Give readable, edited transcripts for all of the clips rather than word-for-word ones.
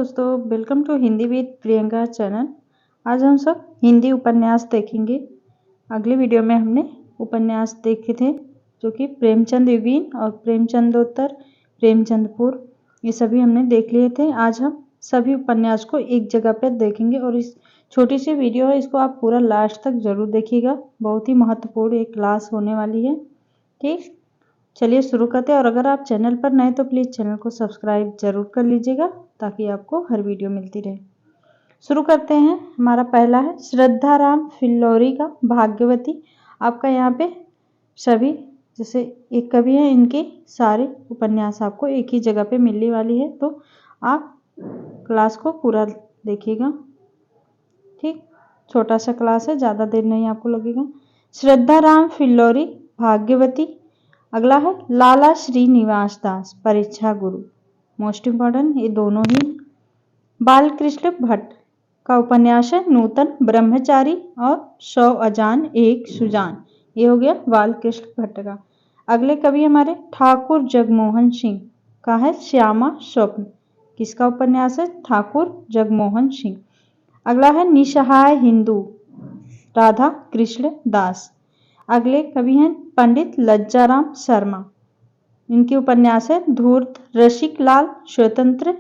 दोस्तों, welcome to Hindi with Priyanka channel. आज हम सब हिंदी उपन्यास देखेंगे। अगले वीडियो में हमने उपन्यास देखे थे जो कि प्रेमचंद विवीन और प्रेमचंदोत्तर, प्रेमचंदपुर, ये सभी हमने देख लिए थे। आज हम सभी उपन्यास को एक जगह पर देखेंगे और इस छोटी सी वीडियो है, इसको आप पूरा लास्ट तक जरूर देखिएगा। बहुत ही महत्वपूर्ण एक क्लास होने वाली है। ठीक, चलिए शुरू करते हैं। और अगर आप चैनल पर नए तो प्लीज़ चैनल को सब्सक्राइब जरूर कर लीजिएगा ताकि आपको हर वीडियो मिलती रहे। शुरू करते हैं। हमारा पहला है श्रद्धा राम फिल्लौरी का भाग्यवती। आपका यहाँ पे सभी जैसे एक कवि है, इनके सारे उपन्यास आपको एक ही जगह पे मिलने वाली है, तो आप क्लास को पूरा देखिएगा। ठीक, छोटा सा क्लास है, ज़्यादा देर नहीं आपको लगेगा। श्रद्धा राम फिल्लौरी भाग्यवती। अगला है लाला श्रीनिवास दास परीक्षा गुरु, मोस्ट इम्पॉर्टेंट, ये दोनों ही। बालकृष्ण भट्ट का उपन्यास है नूतन ब्रह्मचारी और 100 अजान एक सुजान, ये हो गया बालकृष्ण भट्ट का। अगले कवि हमारे ठाकुर जगमोहन सिंह का है श्यामा स्वप्न। किसका उपन्यास है? ठाकुर जगमोहन सिंह। अगला है निसहाय हिंदू, राधा कृष्ण दास। अगले कवि हैं पंडित लज्जाराम शर्मा। इनके उपन्यास है धूर्त, रसिक लाल, स्वतंत्र,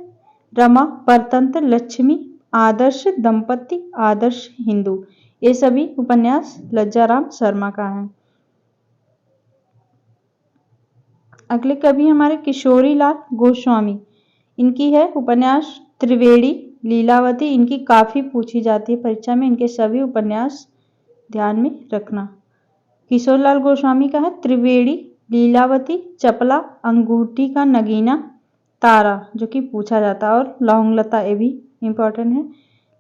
रमा, परतंत्र, लक्ष्मी, आदर्श दंपति, आदर्श हिंदू, ये सभी उपन्यास लज्जाराम शर्मा का है। अगले कवि हमारे किशोरी लाल गोस्वामी। इनकी है उपन्यास त्रिवेणी लीलावती। इनकी काफी पूछी जाती है परीक्षा में, इनके सभी उपन्यास ध्यान में रखना। किशोरीलाल गोस्वामी का है त्रिवेणी लीलावती, चपला, अंगूठी का नगीना, तारा जो कि पूछा जाता है, और लौंगलता, ये भी इंपॉर्टेंट है।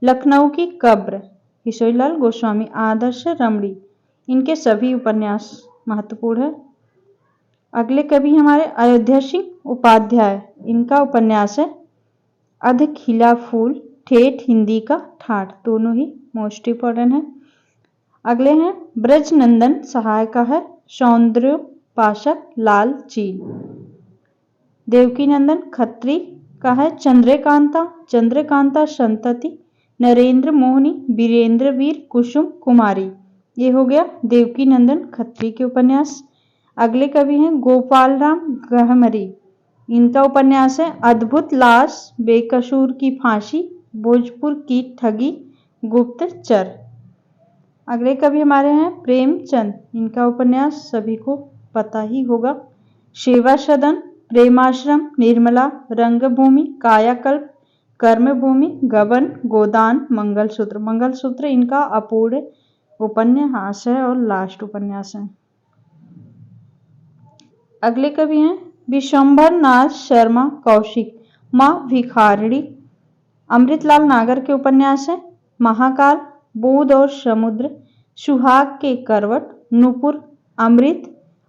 लखनऊ की कब्र किशोरीलाल गोस्वामी, आदर्श रमणी, इनके सभी उपन्यास महत्वपूर्ण है। अगले कवि हमारे अयोध्या सिंह उपाध्याय। इनका उपन्यास है अध खिला फूल, ठेठ हिंदी का ठाठ, दोनों ही मोस्ट इम्पॉर्टेंट है। अगले हैं ब्रजनंदन सहाय का है सौंदर्योपासक लाल चील। देवकीनंदन खत्री का है चंद्रकांता, चंद्रकांता संतति, नरेंद्र मोहनी, वीरेंद्र वीर, कुसुम कुमारी, ये हो गया देवकीनंदन खत्री के उपन्यास। अगले कवि हैं गोपाल राम गहमरी। इनका उपन्यास है अद्भुत लाश, बेकसूर की फांसी, भोजपुर की ठगी, गुप्तचर। अगले कवि हमारे हैं प्रेमचंद। इनका उपन्यास सभी को पता ही होगा, सेवा सदन, प्रेमाश्रम, निर्मला, रंगभूमि, कायाकल्प, कर्मभूमि, गबन, गोदान, मंगलसूत्र। मंगलसूत्र इनका अपूर्ण उपन्यास है और लास्ट उपन्यास है। अगले कवि हैं विशंभर नाथ शर्मा कौशिक। माँ भिखारिणी अमृतलाल नागर के उपन्यास है। महाकाल, बूंद और समुद्र, सुहाग के करवट, नूपुर, अमृत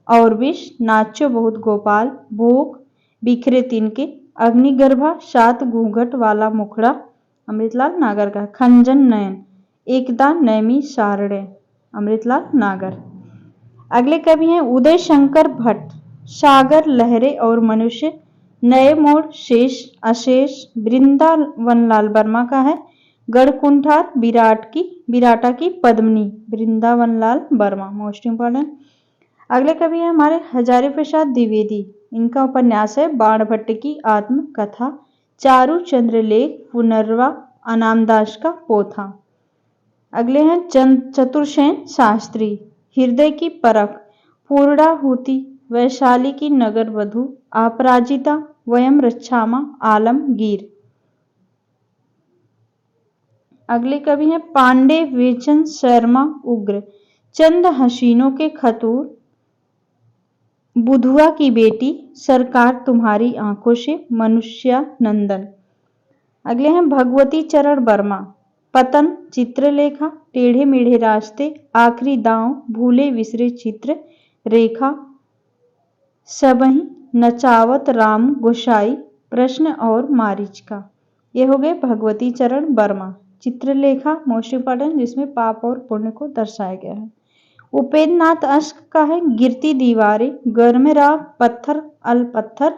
और विष, नाचो बहुत गोपाल, भूख, बिखरे तिनके, अग्निगर्भा, 7 घूंघट वाला मुखड़ा, अमृतलाल नागर का। खंजन नयन, एकदा नैमी सारड़े, अमृतलाल नागर। अगले कवि हैं उदय शंकर भट्ट। सागर, लहरें और मनुष्य, नए मोड़, शेष अशेष, वृंदावनलाल वर्मा का है गढ़कुंठार, विराटा की पद्मिनी, वृंदावनलाल वर्मा, मोस्ट इम्पॉर्टेंट। अगले कवि हैं हमारे हजारी प्रसाद द्विवेदी। इनका उपन्यास है बाणभट्ट की आत्मकथा, चारू चंद्रलेख, पुनर्वा, अनामदास का पोथा। अगले हैं चतुर्सेन शास्त्री। हृदय की परख, पूर्णाहुति, वैशाली की नगर वधू, अपराजिता, वयम रक्षामा, आलमगीर। अगले कवि हैं पांडे वेचन शर्मा उग्र। चंद हसीनों के खतूर, बुधुआ की बेटी, सरकार तुम्हारी आंखों से, मनुष्यानंदन। अगले हैं भगवती चरण वर्मा। पतन, चित्रलेखा, टेढ़े मेढ़े रास्ते, आखिरी दांव, भूले विसरे चित्र रेखा, सबही, नचावत राम गोसाई, प्रश्न और मारीचका, ये हो गए भगवती चरण वर्मा। चित्रलेखा मोस्ट इम्पॉर्टेंट, जिसमें पाप और पुण्य को दर्शाया गया है। उपेंद्र नाथ अश्क का है गिरती दीवारें, गर्म राह, पत्थर अल पत्थर,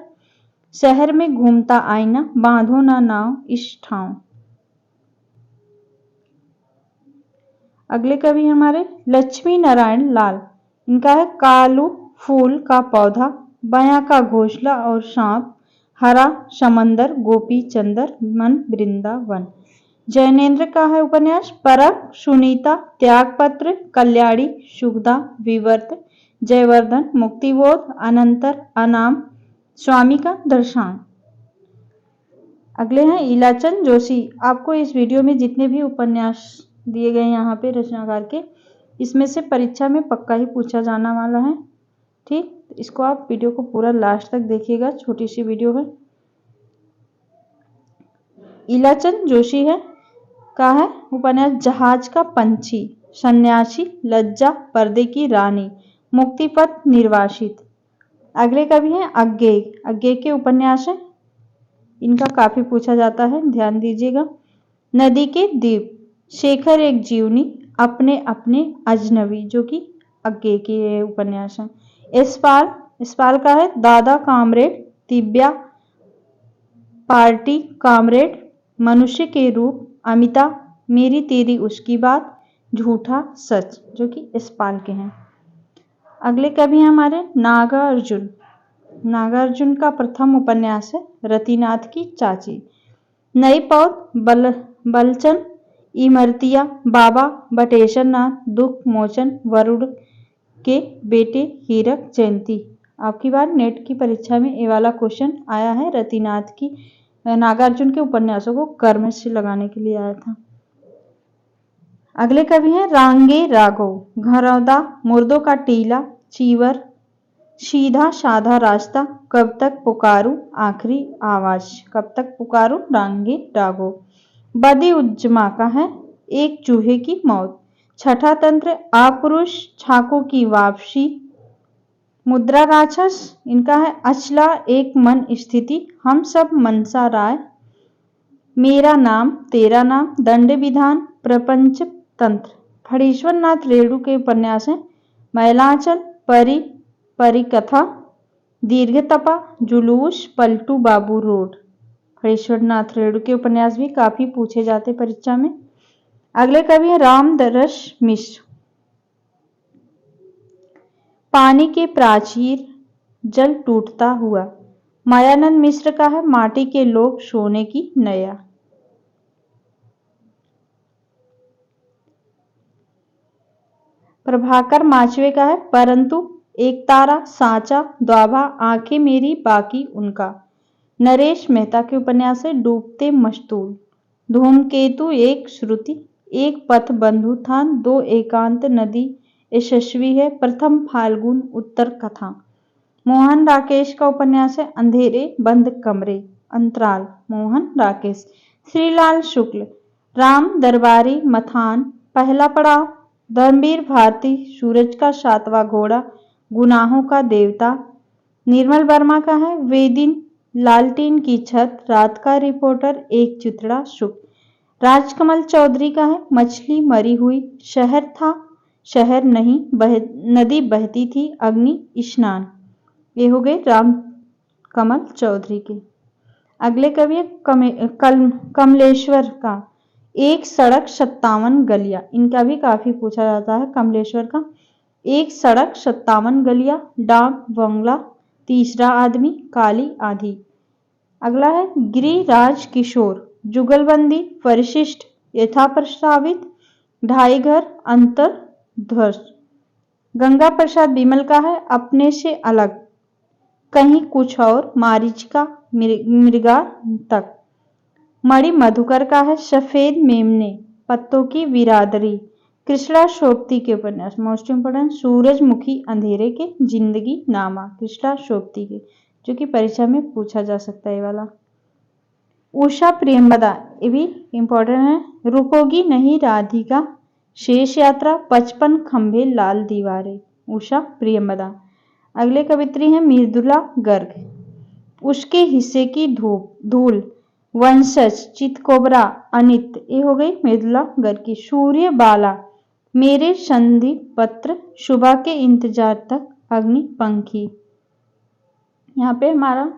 शहर में घूमता आईना, बांधो ना नाव इस ठाव। अगले कवि हमारे लक्ष्मी नारायण लाल। इनका है कालू फूल का पौधा, बया का घोंसला और सांप, हरा समंदर, गोपी चंदर, मन वृंदावन। जैनेन्द्र का है उपन्यास परख, सुनीता, त्यागपत्र, कल्याणी, सुखदा, विवर्त, जयवर्धन, मुक्तिबोध, अनंतर, अनाम, स्वामी का दर्शन। अगले हैं इलाचंद जोशी। आपको इस वीडियो में जितने भी उपन्यास दिए गए यहाँ पे रचनाकार के, इसमें से परीक्षा में पक्का ही पूछा जाने वाला है। ठीक, इसको आप वीडियो को पूरा लास्ट तक देखिएगा, छोटी सी वीडियो है। इलाचंद जोशी है का है उपन्यास जहाज का पंछी, सन्यासी, लज्जा, पर्दे की रानी, मुक्तिपथ, निर्वासित। अगले कवि हैं अज्ञेय। अज्ञेय के उपन्यास है, इनका काफी पूछा जाता है, ध्यान दीजिएगा। नदी के द्वीप, शेखर एक जीवनी, अपने अपने अजनबी, जो कि अज्ञेय के उपन्यास है। यशपाल, यशपाल का है दादा कामरेड, दिव्या, पार्टी कामरेड, मनुष्य के रूप, अमिता, मेरी तेरी उसकी बात, झूठा सच, जो कि यशपाल के हैं। अगले कवि हैं हमारे नागार्जुन। नागार्जुन का प्रथम उपन्यास है रतिनाथ की चाची, नई पौध, बलचन, इमरतिया, बाबा बटेश्वर नाथ, दुख मोचन, वरुण के बेटे, हीरक जयंती। आपकी बार नेट की परीक्षा में ये वाला क्वेश्चन आया है, रतिनाथ की नागार्जुन के उपन्यासों को कर्म से लगाने के लिए आया था। अगले कवि हैं रांगे राघव। घरौदा, मुर्दों का टीला, चीवर, सीधा साधा रास्ता, कब तक पुकारूं, आखिरी आवाज। कब तक पुकारूं, रांगे राघव। बदी उज्जमा का है एक चूहे की मौत, छठा तंत्र, आपुरुष, छाको की वापसी, मुद्रा राक्षस। इनका है अचला एक मन स्थिति, हम सब मनसा राय, मेरा नाम तेरा नाम, दंड विधान, प्रपंच तंत्र। फणीश्वर नाथ रेणु के उपन्यास हैं मैलांचल, परी, परिकथा, दीर्घतपा, जुलूस, पलटू बाबू रोड। फणीश्वर नाथ रेणु के उपन्यास भी काफी पूछे जाते परीक्षा में। अगले कवि हैं रामदरस मिश्र। पानी के प्राचीर, जल टूटता हुआ। मायानंद मिश्र का है माटी के लोग, सोने की नया। प्रभाकर माचवे का है परंतु, एक तारा, सांचा, द्वाभा, आंखें मेरी बाकी उनका। नरेश मेहता के उपन्यास है डूबते मस्तूल, धूमकेतु, एक श्रुति, एक पथ बंधु था, दो एकांत नदी, यशस्वी है, प्रथम फाल्गुन, उत्तर कथा। मोहन राकेश का उपन्यास है अंधेरे बंद कमरे, अंतराल, मोहन राकेश। श्रीलाल शुक्ल, राम दरबारी, मथान, पहला पड़ाव, धर्मवीर भारती, सूरज का सातवां घोड़ा, गुनाहों का देवता। निर्मल वर्मा का है वेदिन, लालटीन की छत, रात का रिपोर्टर, एक चिथड़ा सुख। राजकमल चौधरी का है मछली मरी हुई, शहर था शहर नहीं, नदी बहती थी, अग्नि स्नान। ये हो गए राम कमल चौधरी के। अगले कवि कमलेश्वर का एक सड़क 57 गलियां। इनका भी काफी पूछा जाता है कमलेश्वर का। एक सड़क 57 गलियां, डाक बंगला, तीसरा आदमी, काली आधी। अगला है गिरिराज किशोर, जुगलबंदी, परिशिष्ट, यथा प्रस्तावित, ढाई घर, अंतर ध्वज। गंगा प्रसाद बिमल का है अपने से अलग, कहीं कुछ और, मारीचिका, मृगा तक। मणि मधुकर का है सफेद मेमने, पत्तों की बिरादरी। कृष्णा सोप्ती के उपन्यास मोस्ट इंपोर्टेंट, सूरजमुखी अंधेरे के, जिंदगी नामा, कृष्णा सोप्ती के, जो कि परीक्षा में पूछा जा सकता है ये वाला। उषा प्रेमदा, ये भी इंपॉर्टेंट है, रुकोगी नहीं राधिका, शेष यात्रा, 55 खंभे लाल दीवारें। उषा प्रेमदा। अगले कवित्री हैं मृदुला गर्ग, उसके हिस्से की धूल, वंशज, चितकोबरा, अनित। ये हो गई मृदुला गर्ग की। सूर्य बाला, मेरे संधि पत्र, सुबह के इंतजार तक, अग्नि पंखी। यहाँ पे हमारा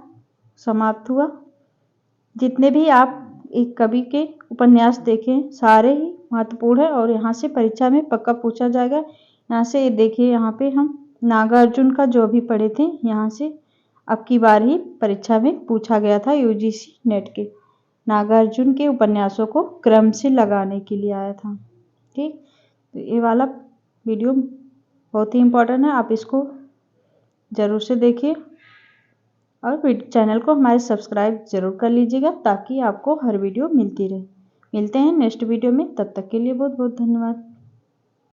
समाप्त हुआ। जितने भी आप एक कवि के उपन्यास देखें सारे ही महत्वपूर्ण है और यहाँ से परीक्षा में पक्का पूछा जाएगा। यहाँ से ये देखिए, यहाँ पे हम नागार्जुन का जो भी पढ़े थे, यहाँ से अब की बार ही परीक्षा में पूछा गया था यूजीसी नेट के। नागार्जुन के उपन्यासों को क्रम से लगाने के लिए आया था। ठीक, तो ये वाला वीडियो बहुत ही इम्पोर्टेंट है, आप इसको ज़रूर से देखिए और चैनल को हमारे सब्सक्राइब ज़रूर कर लीजिएगा ताकि आपको हर वीडियो मिलती रहे। मिलते हैं नेक्स्ट वीडियो में, तब तक के लिए बहुत बहुत धन्यवाद।